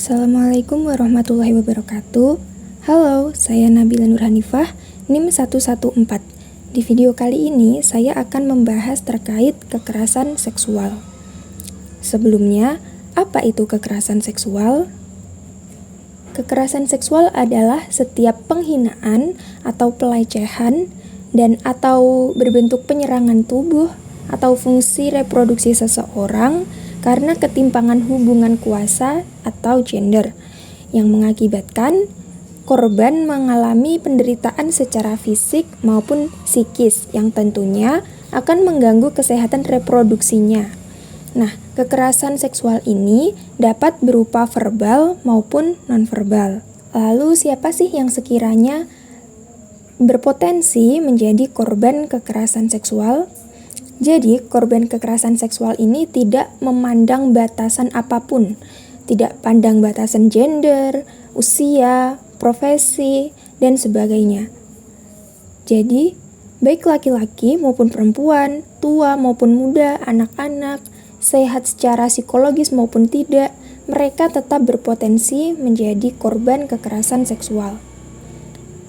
Assalamualaikum warahmatullahi wabarakatuh. Halo, saya Nabila Nurhanifah, NIM 114. Di video kali ini, saya akan membahas terkait kekerasan seksual. Sebelumnya, apa itu kekerasan seksual? Kekerasan seksual adalah setiap penghinaan atau pelecehan dan atau berbentuk penyerangan tubuh atau fungsi reproduksi seseorang karena ketimpangan hubungan kuasa atau gender yang mengakibatkan korban mengalami penderitaan secara fisik maupun psikis yang tentunya akan mengganggu kesehatan reproduksinya. Nah, kekerasan seksual ini dapat berupa verbal maupun nonverbal. Lalu siapa sih yang sekiranya berpotensi menjadi korban kekerasan seksual? Jadi, korban kekerasan seksual ini tidak memandang batasan apapun, tidak pandang batasan gender, usia, profesi, dan sebagainya. Jadi, baik laki-laki maupun perempuan, tua maupun muda, anak-anak, sehat secara psikologis maupun tidak, mereka tetap berpotensi menjadi korban kekerasan seksual.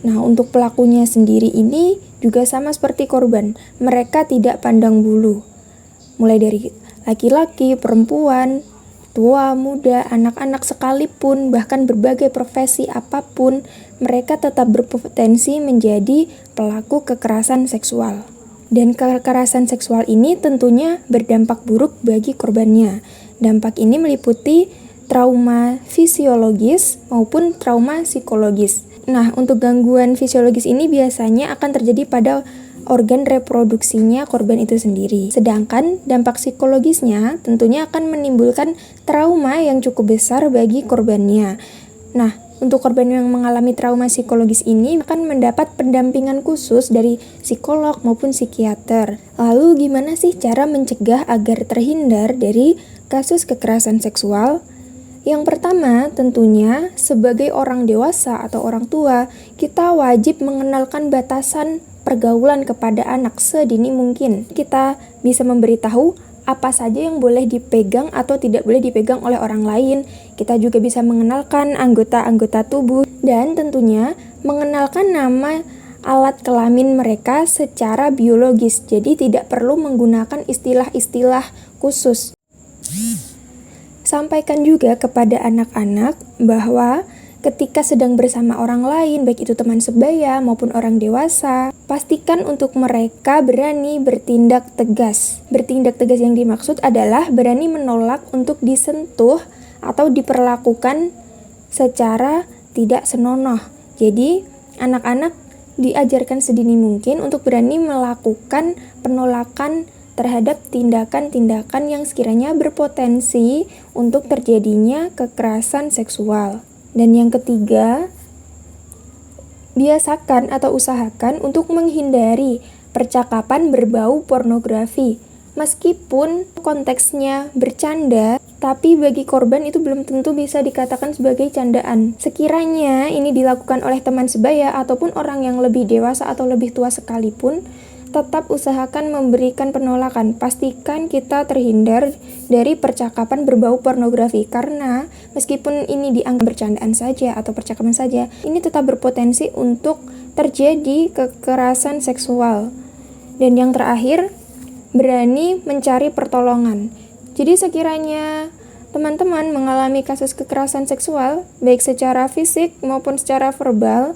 Nah, untuk pelakunya sendiri ini juga sama seperti korban. Mereka tidak pandang bulu. Mulai dari laki-laki, perempuan, tua, muda, anak-anak sekalipun, bahkan berbagai profesi apapun, mereka tetap berpotensi menjadi pelaku kekerasan seksual. Dan kekerasan seksual ini tentunya berdampak buruk bagi korbannya. Dampak ini meliputi trauma fisiologis maupun trauma psikologis. Nah, untuk gangguan fisiologis ini biasanya akan terjadi pada organ reproduksinya korban itu sendiri. Sedangkan dampak psikologisnya tentunya akan menimbulkan trauma yang cukup besar bagi korbannya. Nah, untuk korban yang mengalami trauma psikologis ini akan mendapat pendampingan khusus dari psikolog maupun psikiater. Lalu gimana sih cara mencegah agar terhindar dari kasus kekerasan seksual? Yang pertama, tentunya sebagai orang dewasa atau orang tua, kita wajib mengenalkan batasan pergaulan kepada anak sedini mungkin. Kita bisa memberitahu apa saja yang boleh dipegang atau tidak boleh dipegang oleh orang lain. Kita juga bisa mengenalkan anggota-anggota tubuh dan tentunya mengenalkan nama alat kelamin mereka secara biologis. Jadi tidak perlu menggunakan istilah-istilah khusus. Sampaikan juga kepada anak-anak bahwa ketika sedang bersama orang lain, baik itu teman sebaya maupun orang dewasa, pastikan untuk mereka berani bertindak tegas. Bertindak tegas yang dimaksud adalah berani menolak untuk disentuh atau diperlakukan secara tidak senonoh. Jadi, anak-anak diajarkan sedini mungkin untuk berani melakukan penolakan terhadap tindakan-tindakan yang sekiranya berpotensi untuk terjadinya kekerasan seksual. Dan yang ketiga, biasakan atau usahakan untuk menghindari percakapan berbau pornografi. Meskipun konteksnya bercanda, tapi bagi korban itu belum tentu bisa dikatakan sebagai candaan. Sekiranya ini dilakukan oleh teman sebaya ataupun orang yang lebih dewasa atau lebih tua sekalipun, tetap usahakan memberikan penolakan. Pastikan kita terhindar dari percakapan berbau pornografi karena meskipun ini dianggap bercandaan saja atau percakapan saja, ini tetap berpotensi untuk terjadi kekerasan seksual. Dan yang terakhir, berani mencari pertolongan. Jadi sekiranya teman-teman mengalami kasus kekerasan seksual, baik secara fisik maupun secara verbal,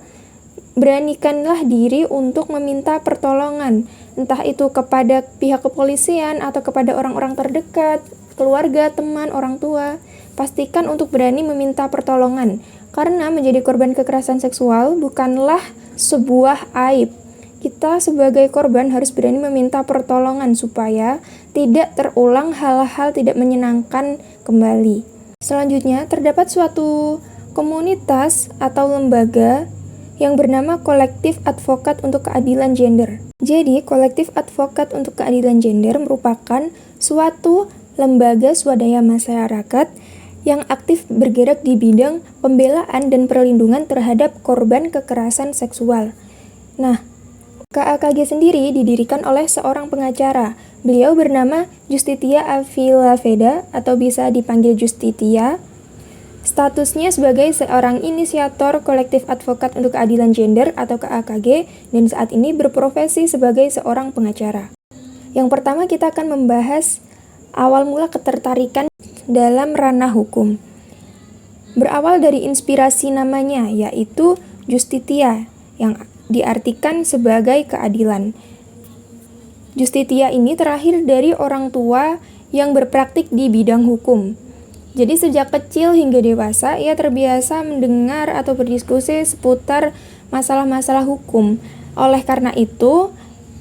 beranikanlah diri untuk meminta pertolongan, entah itu kepada pihak kepolisian atau kepada orang-orang terdekat, keluarga, teman, orang tua. Pastikan untuk berani meminta pertolongan, karena menjadi korban kekerasan seksual bukanlah sebuah aib. Kita sebagai korban harus berani meminta pertolongan supaya tidak terulang hal-hal tidak menyenangkan kembali. Selanjutnya, terdapat suatu komunitas atau lembaga yang bernama Kolektif Advokat untuk Keadilan Gender. Jadi, Kolektif Advokat untuk Keadilan Gender merupakan suatu lembaga swadaya masyarakat yang aktif bergerak di bidang pembelaan dan perlindungan terhadap korban kekerasan seksual. Nah, KAKG sendiri didirikan oleh seorang pengacara. Beliau bernama Justitia Avilaveda atau bisa dipanggil Justitia. statusnya sebagai seorang inisiator kolektif advokat untuk keadilan gender atau KAKG, dan saat ini berprofesi sebagai seorang pengacara. Yang pertama kita akan membahas awal mula ketertarikan dalam ranah hukum. Berawal dari inspirasi namanya, yaitu Justitia, yang diartikan sebagai keadilan. Justitia ini terlahir dari orang tua yang berpraktik di bidang hukum. Jadi sejak kecil hingga dewasa, ia terbiasa mendengar atau berdiskusi seputar masalah-masalah hukum. Oleh karena itu,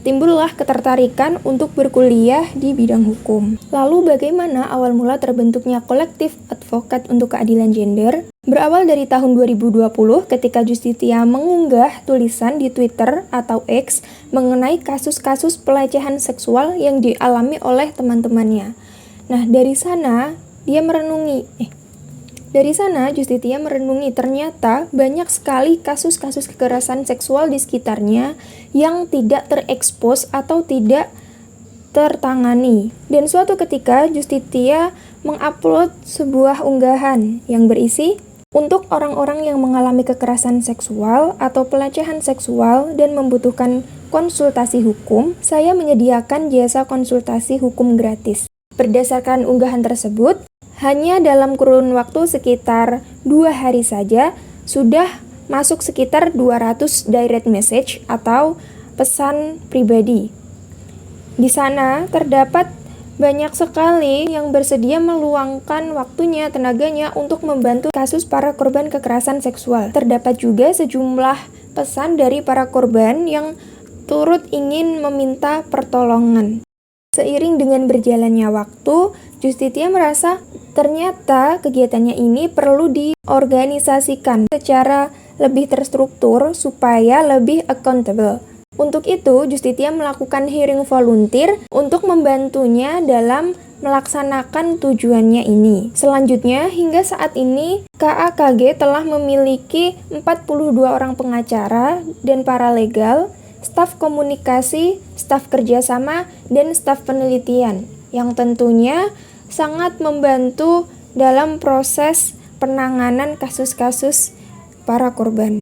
timbullah ketertarikan untuk berkuliah di bidang hukum. Lalu bagaimana awal mula terbentuknya kolektif advokat untuk keadilan gender? Berawal dari tahun 2020 ketika Justitia mengunggah tulisan di Twitter atau X mengenai kasus-kasus pelecehan seksual yang dialami oleh teman-temannya. Nah, dari sana Justitia merenungi ternyata banyak sekali kasus-kasus kekerasan seksual di sekitarnya yang tidak terekspos atau tidak tertangani. Dan suatu ketika Justitia mengupload sebuah unggahan yang berisi, untuk orang-orang yang mengalami kekerasan seksual atau pelecehan seksual dan membutuhkan konsultasi hukum, saya menyediakan jasa konsultasi hukum gratis. Berdasarkan unggahan tersebut, hanya dalam kurun waktu sekitar 2 hari saja, sudah masuk sekitar 200 direct message atau pesan pribadi. Di sana terdapat banyak sekali yang bersedia meluangkan waktunya, tenaganya untuk membantu kasus para korban kekerasan seksual. Terdapat juga sejumlah pesan dari para korban yang turut ingin meminta pertolongan. Seiring dengan berjalannya waktu, Justitia merasa ternyata kegiatannya ini perlu diorganisasikan secara lebih terstruktur supaya lebih accountable. Untuk itu, Justitia melakukan hearing volunteer untuk membantunya dalam melaksanakan tujuannya ini. Selanjutnya, hingga saat ini, KAKG telah memiliki 42 orang pengacara dan paralegal, staf komunikasi, staf kerjasama, dan staf penelitian, yang tentunya sangat membantu dalam proses penanganan kasus-kasus para korban.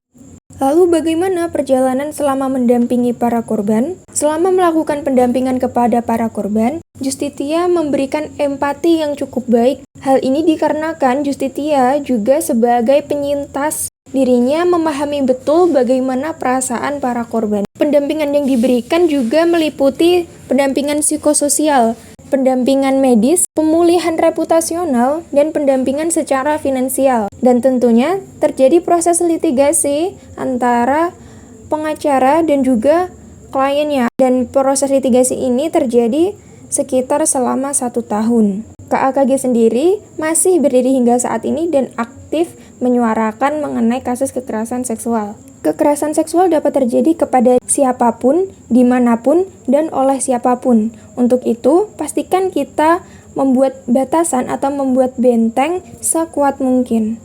Lalu bagaimana perjalanan selama mendampingi para korban? Selama melakukan pendampingan kepada para korban, Justitia memberikan empati yang cukup baik. Hal ini dikarenakan Justitia juga sebagai penyintas, dirinya memahami betul bagaimana perasaan para korban. Pendampingan yang diberikan juga meliputi pendampingan psikososial, pendampingan medis, pemulihan reputasional, dan pendampingan secara finansial. Dan tentunya terjadi proses litigasi antara pengacara dan juga kliennya. Dan proses litigasi ini terjadi sekitar selama 1 tahun. KAKG sendiri masih berdiri hingga saat ini dan aktif menyuarakan mengenai kasus kekerasan seksual. Kekerasan seksual dapat terjadi kepada siapapun, dimanapun, dan oleh siapapun. Untuk itu, pastikan kita membuat batasan atau membuat benteng sekuat mungkin.